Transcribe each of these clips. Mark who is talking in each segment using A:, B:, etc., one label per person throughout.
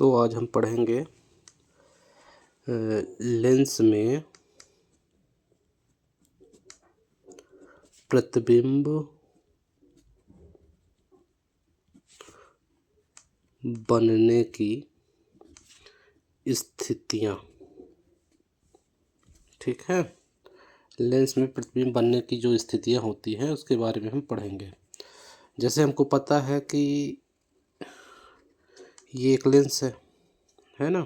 A: दोस्तों, आज हम पढ़ेंगे लेंस में प्रतिबिंब बनने की स्थितियाँ। ठीक है, लेंस में प्रतिबिंब बनने की जो स्थितियाँ होती हैं उसके बारे में हम पढ़ेंगे। जैसे हमको पता है कि ये एक लेंस है ना।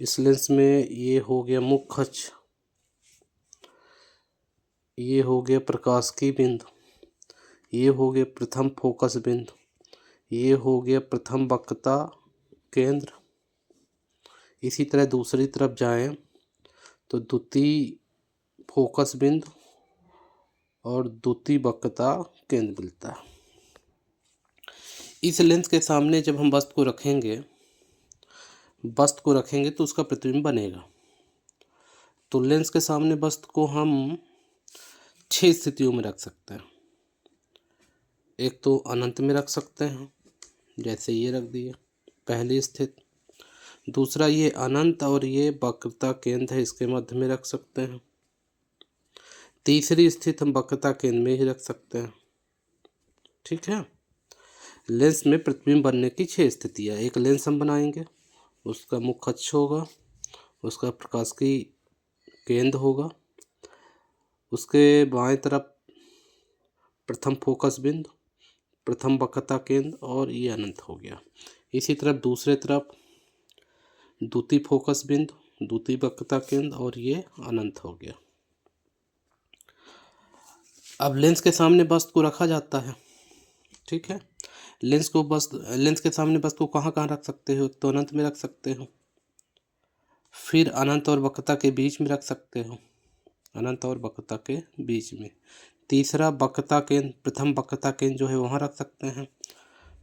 A: इस लेंस में ये हो गया मुख्य अक्ष, ये हो गया प्रकाश की बिंदु, ये हो गया प्रथम फोकस बिंदु, ये हो गया प्रथम वक्रता केंद्र। इसी तरह दूसरी तरफ जाएं तो द्वितीय फोकस बिंदु और द्वितीय वक्रता केंद्र मिलता है। इस लेंस के सामने जब हम वस्तु को रखेंगे तो उसका प्रतिबिंब बनेगा। तो लेंस के सामने वस्तु को हम 6 स्थितियों में रख सकते हैं। एक तो अनंत में रख सकते हैं, जैसे ये रख दिए पहली स्थिति। दूसरा, ये अनंत और ये वक्रता केंद्र है, इसके मध्य में रख सकते हैं। तीसरी स्थिति हम वक्रता केंद्र में ही रख सकते हैं। ठीक है, लेंस में प्रतिबिंब बनने की 6 स्थितियाँ। एक लेंस हम बनाएंगे, उसका मुख्य अक्ष होगा, उसका प्रकाश की केंद्र होगा, उसके बाएं तरफ प्रथम फोकस बिंदु, प्रथम वक्रता केंद्र और ये अनंत हो गया। इसी तरफ दूसरे तरफ द्वितीय फोकस बिंदु, द्वितीय वक्रता केंद्र और ये अनंत हो गया। अब लेंस के सामने वस्तु को रखा जाता है। ठीक है, लेंस के सामने वस्तु को कहाँ रख सकते हो? तो अनंत में रख सकते हो, फिर अनंत और वक्रता के बीच में रख सकते हो, अनंत और वक्रता के बीच में। तीसरा वक्रता केंद्र, प्रथम वक्रता केंद्र जो है वहाँ रख सकते हैं।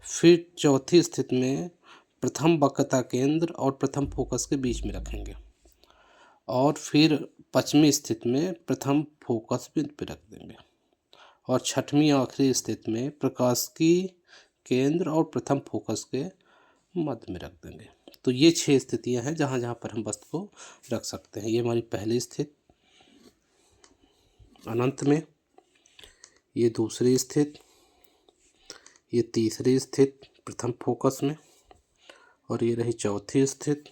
A: फिर चौथी स्थिति में प्रथम वक्रता केंद्र और प्रथम फोकस के बीच में रखेंगे, और फिर पांचवी स्थिति में प्रथम फोकस बिंदु पर रख देंगे, और छठवीं आखिरी स्थिति में प्रकाश की केंद्र और प्रथम फोकस के मध्य में रख देंगे। तो ये 6 स्थितियां हैं जहाँ जहाँ पर हम वस्तु को रख सकते हैं। ये हमारी पहली स्थिति अनंत में, ये दूसरी स्थिति, ये तीसरी स्थिति प्रथम फोकस में, और ये रही चौथी स्थिति,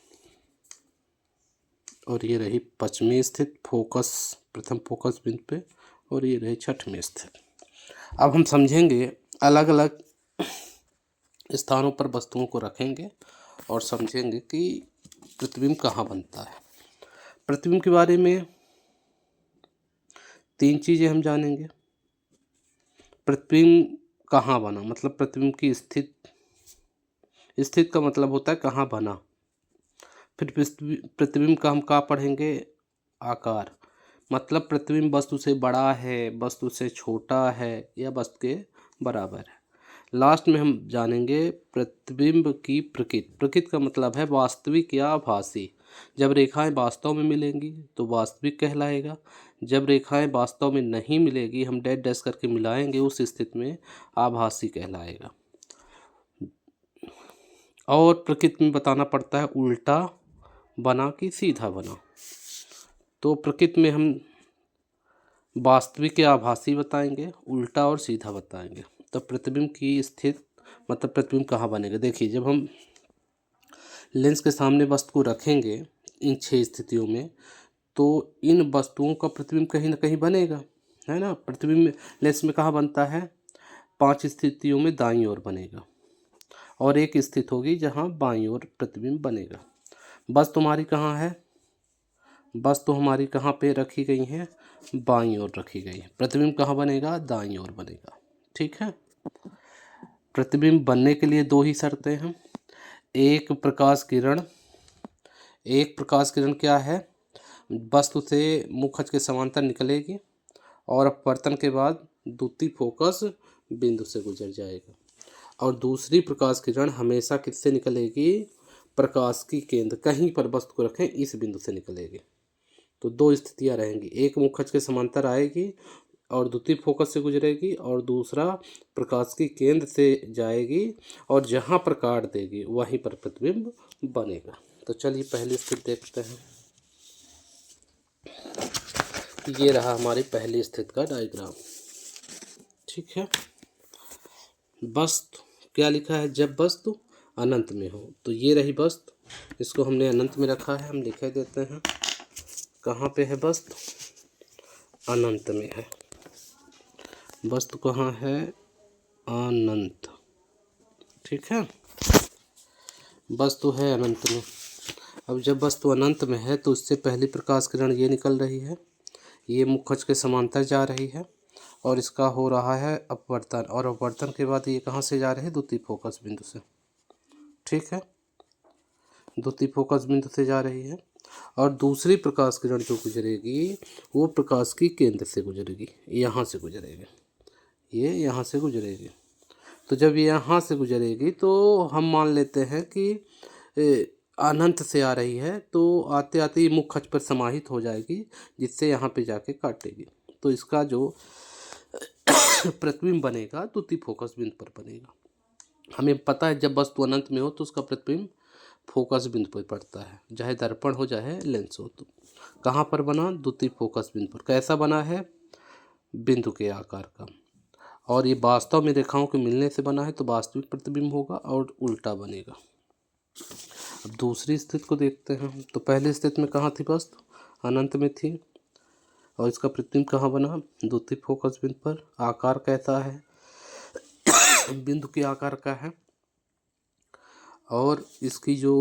A: और ये रही पांचवी स्थिति फोकस, प्रथम फोकस बिंदु पे, और ये रही छठवीं स्थिति। अब हम समझेंगे, अलग अलग स्थानों पर वस्तुओं को रखेंगे और समझेंगे कि प्रतिबिंब कहाँ बनता है। प्रतिबिंब के बारे में 3 चीज़ें हम जानेंगे। प्रतिबिंब कहाँ बना, मतलब प्रतिबिंब की स्थिति का मतलब होता है कहाँ बना। फिर प्रतिबिंब का हम क्या पढ़ेंगे? आकार, मतलब प्रतिबिंब वस्तु से बड़ा है, वस्तु से छोटा है, या वस्तु के बराबर है। लास्ट में हम जानेंगे प्रतिबिंब की प्रकृति। प्रकृति का मतलब है वास्तविक या आभासी। जब रेखाएं वास्तव में मिलेंगी तो वास्तविक कहलाएगा, जब रेखाएं वास्तव में नहीं मिलेगी, हम डैश डैश करके मिलाएंगे, उस स्थिति में आभासी कहलाएगा। और प्रकृति में बताना पड़ता है उल्टा बना कि सीधा बना। तो प्रकृति में हम वास्तविक या आभासी बताएंगे, उल्टा और सीधा बताएंगे। तो प्रतिबिंब की स्थिति मतलब प्रतिबिंब कहाँ बनेगा। देखिए, जब हम लेंस के सामने वस्तु को रखेंगे इन 6 स्थितियों में, तो इन वस्तुओं का प्रतिबिंब कहीं ना कहीं बनेगा, है ना। प्रतिबिंब लेंस में कहाँ बनता है? 5 स्थितियों में दाईं ओर बनेगा, और एक स्थिति होगी जहाँ बाईं ओर प्रतिबिंब बनेगा। वस्तु हमारी कहाँ है? वस्तु हमारी कहाँ पे रखी गई हैं? बाईं ओर रखी गई है। प्रतिबिंब कहाँ बनेगा? दाईं ओर बनेगा। ठीक है, प्रतिबिंब बनने के लिए 2 ही शर्तें हैं। एक प्रकाश किरण क्या है? वस्तु से मुख्य अक्ष के समांतर निकलेगी और अपवर्तन के बाद द्वितीय फोकस बिंदु से गुजर जाएगा। और दूसरी प्रकाश किरण हमेशा किससे निकलेगी? प्रकाश की केंद्र, कहीं पर वस्तु को रखें इस बिंदु से निकलेगी। तो 2 स्थितियां रहेंगी, एक मुख्य अक्ष के समांतर आएगी, और द्वितीय फोकस से गुजरेगी, और दूसरा प्रकाश की केंद्र से जाएगी और जहाँ पर काट देगी वहीं पर प्रतिबिंब बनेगा। तो चलिए पहली स्थिति देखते हैं। ये रहा हमारी पहली स्थिति का डायग्राम। ठीक है, वस्तु क्या लिखा है, जब वस्तु अनंत में हो। तो ये रही वस्तु, इसको हमने अनंत में रखा है, हम लिख देते हैं। कहाँ पे है वस्तु, अनंत में है। वस्तु कहाँ है, अनंत। ठीक है, वस्तु है अनंत में। अब जब वस्तु अनंत में है तो उससे पहली प्रकाश किरण ये निकल रही है, ये मुखज के समांतर जा रही है और इसका हो रहा है अपवर्तन, और अपवर्तन के बाद ये कहाँ से जा रही है, द्वितीय फोकस बिंदु से। ठीक है, द्वितीय फोकस बिंदु से जा रही है और दूसरी प्रकाश किरण जो गुजरेगी वो प्रकाश की केंद्र से गुजरेगी, यहाँ से गुजरेगी, ये यहाँ से गुजरेगी। तो जब ये यहाँ से गुजरेगी तो हम मान लेते हैं कि अनंत से आ रही है, तो आते आते ये मुखज पर समाहित हो जाएगी, जिससे यहाँ पे जाके काटेगी। तो इसका जो प्रतिबिंब बनेगा द्वितीय फोकस बिंदु पर बनेगा। हमें पता है जब वस्तु अनंत में हो तो उसका प्रतिबिंब फोकस बिंदु पर पड़ता है, चाहे दर्पण हो चाहे लेंस हो। तो कहाँ पर बना, द्वितीय फोकस बिंदु पर। कैसा बना है, बिंदु के आकार का, और ये वास्तव में रेखाओं के मिलने से बना है, तो वास्तविक प्रतिबिंब होगा और उल्टा बनेगा। अब दूसरी स्थिति को देखते हैं। तो पहली स्थिति में कहाँ थी, वस्तु अनंत में थी और इसका प्रतिबिंब कहाँ बना, द्वितीय फोकस बिंदु पर। आकार कैसा है, बिंदु के आकार का है, और इसकी जो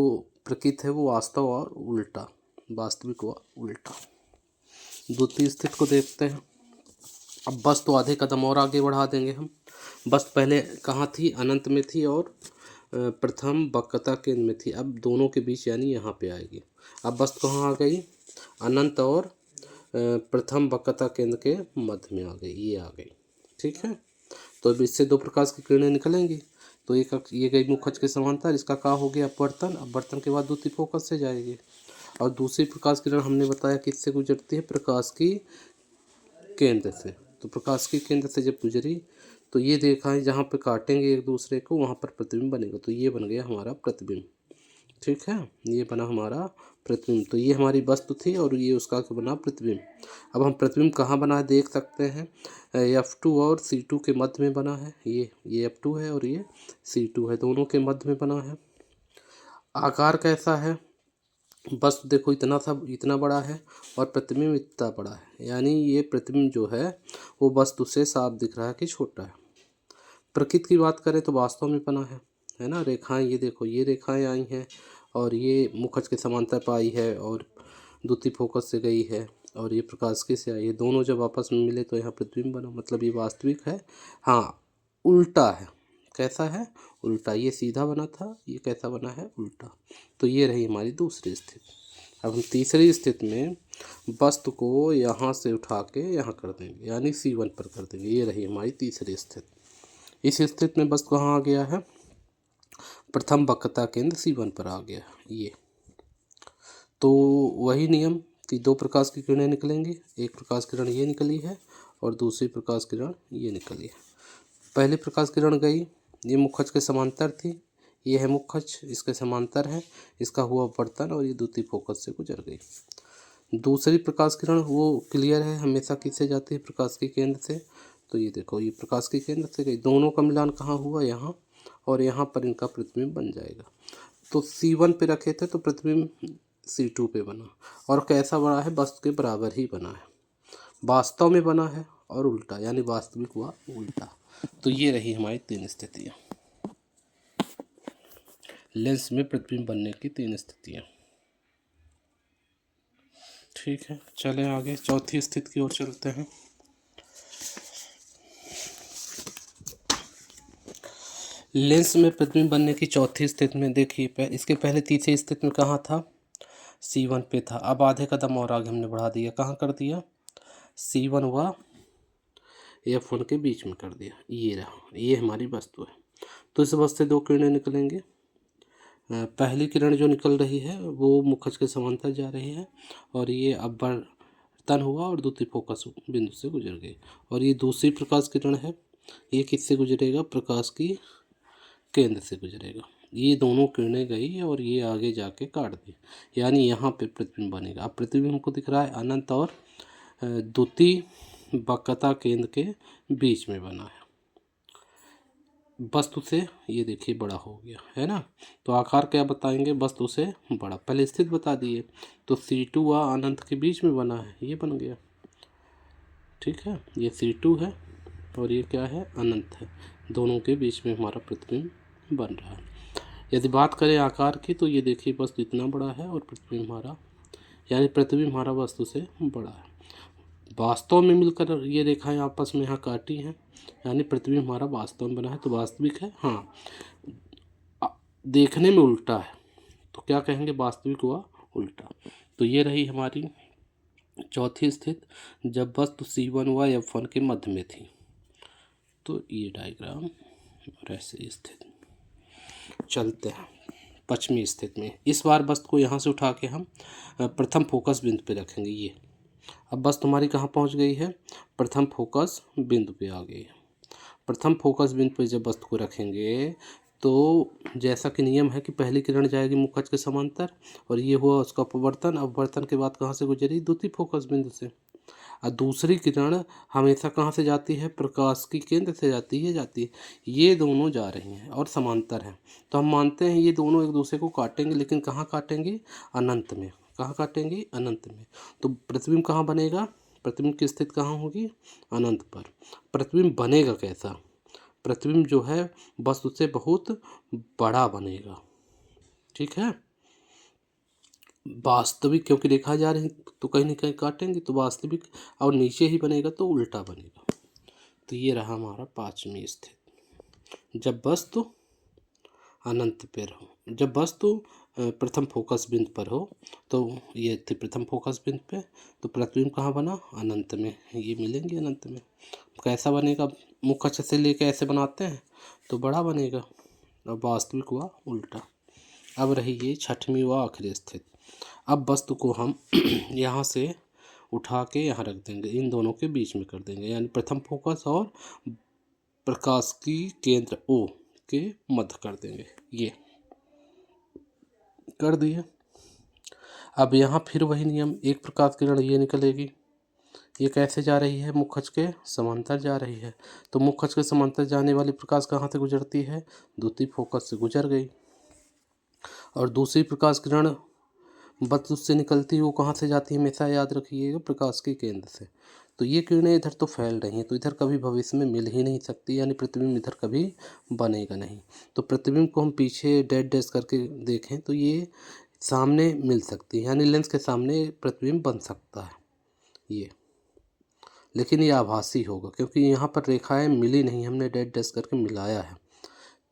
A: प्रकृति है वो वास्तव और उल्टा, वास्तविक व उल्टा। द्वितीय स्थिति को देखते हैं। अब वस्तु आधे कदम और आगे बढ़ा देंगे हम। वस्तु पहले कहाँ थी, अनंत में थी और प्रथम वक्रता केंद्र में थी। अब दोनों के बीच यानी यहाँ पे आएगी। अब वस्तु कहाँ आ गई, अनंत और प्रथम वक्रता केंद्र के मध्य में आ गई, ये आ गई। ठीक है, तो अब इससे दो प्रकाश की किरणें निकलेंगी। तो एक ये गई मुखज के समांतर, इसका क्या हो गया, अपवर्तन। अपवर्तन के बाद द्वितीय फोकस से जाएगी। और दूसरी प्रकाश किरण हमने बताया किससे गुजरती है, प्रकाश की केंद्र से। तो प्रकाश की केंद्र से जब गुजरी तो ये देखा है जहाँ पे काटेंगे एक दूसरे को वहाँ पर प्रतिबिंब बनेगा। तो ये बन गया हमारा प्रतिबिंब। ठीक है, ये बना हमारा प्रतिबिंब। तो ये हमारी वस्तु थी और ये उसका बना प्रतिबिंब। अब हम प्रतिबिंब कहाँ बना है देख सकते हैं, F2 और C2 के मध्य में बना है। ये F2 है और ये C2 है, दोनों के मध्य में बना है। आकार कैसा है, वस्तु देखो इतना बड़ा है और प्रतिबिंब इतना बड़ा है, यानी ये प्रतिबिंब जो है वो वस्तु से साफ दिख रहा है कि छोटा है। प्रकृति की बात करें तो वास्तव में बना है ना। रेखाएं ये देखो, ये रेखाएं आई हैं और ये मुखज के समांतर पाई है और द्वितीय फोकस से गई है और ये प्रकाश की से आई है। दोनों जब आपस में मिले तो यहाँ प्रतिबिंब बना, मतलब ये वास्तविक है। हाँ, उल्टा है। कैसा है, उल्टा। ये सीधा बना था, ये कैसा बना है, उल्टा। तो ये रही हमारी दूसरी स्थिति। अब हम तीसरी स्थिति में वस्तु को यहाँ से उठा के यहाँ कर देंगे, यानी C1 पर कर देंगे। ये रही हमारी तीसरी स्थिति। इस स्थिति में वस्तु कहाँ आ गया है, प्रथम वक्रता केंद्र C1 पर आ गया ये। तो वही नियम कि दो प्रकाश की किरणें निकलेंगी, एक प्रकाश किरण ये निकली है और दूसरी प्रकाश किरण ये निकली है। पहली प्रकाश किरण गई, ये मुखज के समांतर थी, ये है मुखज, इसके समांतर है, इसका हुआ अपवर्तन और ये द्वितीय फोकस से गुजर गई। दूसरी प्रकाश किरण वो क्लियर है, हमेशा किससे जाती है, प्रकाश के केंद्र से। तो ये देखो, ये प्रकाश के केंद्र से गई, दोनों का मिलान कहाँ हुआ, यहाँ, और यहाँ पर इनका प्रतिबिंब बन जाएगा। तो C1 पे रखे थे तो प्रतिबिंब C2 पे बना, और कैसा बना है, वस्तु के बराबर ही बना है, वास्तव में बना है और उल्टा, यानी वास्तविक हुआ उल्टा। तो ये रही हमारी तीन स्थितियाँ, लेंस में प्रतिबिंब बनने की तीन स्थितियाँ। ठीक है, चलें आगे चौथी स्थिति की ओर चलते हैं। लेंस में प्रतिबिंब बनने की चौथी स्थिति में देखिए, इसके पहले तीसरी स्थिति में कहाँ था, C1 पे था। अब आधे कदम और आगे हमने बढ़ा दिया, कहाँ कर दिया, C1 व F1 के बीच में कर दिया। ये रहा, ये हमारी वस्तु है। तो इस वस्तु से दो किरणें निकलेंगे। पहली किरण जो निकल रही है वो मुखज के समांतर जा रही है और ये अपवर्तन हुआ और द्वितीय फोकस बिंदु से गुजर गई। और ये दूसरी प्रकाश किरण है, ये किससे गुजरेगा, प्रकाश की केंद्र से गुजरेगा। ये दोनों किरणें गई और ये आगे जाके काट दी, यानी यहाँ पे प्रतिबिंब बनेगा। अब प्रतिबिंब हमको दिख रहा है अनंत और द्वितीय वक्रता केंद्र के बीच में बना है। वस्तु से ये देखिए बड़ा हो गया है ना, तो आकार क्या बताएंगे, वस्तु से बड़ा। पहले स्थिति बता दिए, तो C2 व अनंत के बीच में बना है, ये बन गया। ठीक है, ये C2 है और ये क्या है, अनंत है। दोनों के बीच में हमारा प्रतिबिंब बन रहा है। यदि बात करें आकार की, तो ये देखिए वस्तु इतना बड़ा है और प्रतिबिंब हमारा, यानी प्रतिबिंब हमारा वस्तु से बड़ा है। वास्तव में मिलकर ये रेखाएं आपस में यहाँ काटी हैं, यानी प्रतिबिंब हमारा वास्तव में बना है, तो वास्तविक है। हाँ, देखने में उल्टा है, तो क्या कहेंगे, वास्तविक हुआ उल्टा। तो ये रही हमारी चौथी स्थिति, जब वस्तु C1 व F1 के मध्य में थी। तो ये डायग्राम और ऐसे स्थिति। चलते हैं पश्चिमी स्थिति में। इस बार वस्तु को यहाँ से उठा के हम प्रथम फोकस बिंदु पे रखेंगे। ये अब वस्तु हमारी कहाँ पहुँच गई है, प्रथम फोकस बिंदु पे आ गई है। प्रथम फोकस बिंदु पे जब वस्तु को रखेंगे, तो जैसा कि नियम है कि पहली किरण जाएगी मुख्य अक्ष के समांतर, और ये हुआ उसका अपवर्तन। अपवर्तन के बाद कहाँ से गुजरी, द्वितीय फोकस बिंदु से। और दूसरी किरण हमेशा कहाँ से जाती है, प्रकाश की केंद्र से जाती है। ये दोनों जा रही हैं और समांतर हैं, तो हम मानते हैं ये दोनों एक दूसरे को काटेंगे, लेकिन कहाँ काटेंगे, अनंत में। कहाँ काटेंगे, अनंत में। तो प्रतिबिंब कहाँ बनेगा, प्रतिबिंब की स्थिति कहाँ होगी, अनंत पर। प्रतिबिंब बनेगा कैसा, प्रतिबिंब जो है वस्तु से बहुत बड़ा बनेगा। ठीक है, वास्तविक, क्योंकि देखा जा रही तो कहीं ना कहीं काटेंगे, तो वास्तविक, और नीचे ही बनेगा तो उल्टा बनेगा। तो ये रहा हमारा पांचवी स्थिति, जब वस्तु अनंत पर हो, जब वस्तु प्रथम फोकस बिंदु पर हो। तो ये थी प्रथम फोकस बिंदु पे, तो प्रतिबिंब कहाँ बना, अनंत में। ये मिलेंगे अनंत में। कैसा बनेगा, मुख्य अक्ष से लेके ऐसे बनाते हैं तो बड़ा बनेगा, और वास्तविक हुआ उल्टा। अब रही ये छठवीं व आखिरी स्थिति। अब वस्तु को हम यहाँ से उठा के यहाँ रख देंगे, इन दोनों के बीच में कर देंगे, यानी प्रथम फोकस और प्रकाश की केंद्र O के मध्य कर देंगे। ये कर दिए। अब यहाँ फिर वही नियम, एक प्रकाश किरण ये निकलेगी, ये कैसे जा रही है, मुख्य अक्ष के समांतर जा रही है। तो मुख्य अक्ष के समांतर जाने वाली प्रकाश कहाँ से गुजरती है, द्वितीय फोकस से गुजर गई। और दूसरी प्रकाश किरण वस्तु से निकलती है, वो कहाँ से जाती है, हमेशा याद रखिएगा, प्रकाश के केंद्र से। तो ये किरणें इधर तो फैल रही हैं, तो इधर कभी भविष्य में मिल ही नहीं सकती, यानी प्रतिबिंब इधर कभी बनेगा नहीं। तो प्रतिबिंब को हम पीछे डैश डैश करके देखें तो ये सामने मिल सकती है, यानी लेंस के सामने प्रतिबिंब बन सकता है ये, लेकिन ये आभासी होगा, क्योंकि यहाँ पर रेखाएं मिली नहीं, हमने डैश डैश करके मिलाया है।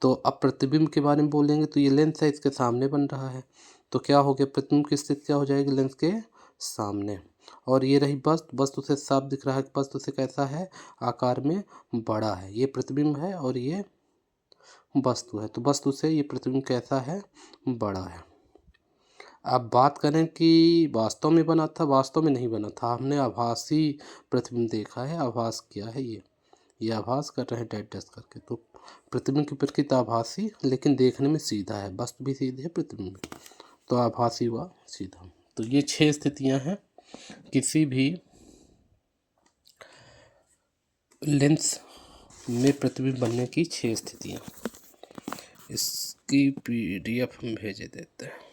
A: तो अब प्रतिबिंब के बारे में बोलेंगे, तो ये लेंस है, इसके सामने बन रहा है, तो क्या हो गया, प्रतिबिंब की स्थिति क्या हो जाएगी, लेंस के सामने। और ये रही वस्तु, वस्तु से साफ दिख रहा है, वस्तु से कैसा है, आकार में बड़ा है। ये प्रतिबिंब है और ये वस्तु है, तो वस्तु से ये प्रतिबिंब कैसा है, बड़ा है। अब बात करें कि वास्तव में बना था, वास्तव में नहीं बना था, हमने आभासी प्रतिबिंब देखा है, आभास किया है। ये आभास कर रहे हैं डैश डैश करके। तो प्रतिबिंब की प्रकृति आभासी, लेकिन देखने में सीधा है, वस्तु भी सीधी है, प्रतिबिंब भी, तो आभासी हुआ सीधा। तो ये 6 स्थितियां हैं किसी भी लेंस में प्रतिबिंब बनने की, 6 स्थितियां। इसकी PDF हम भेजे देते हैं।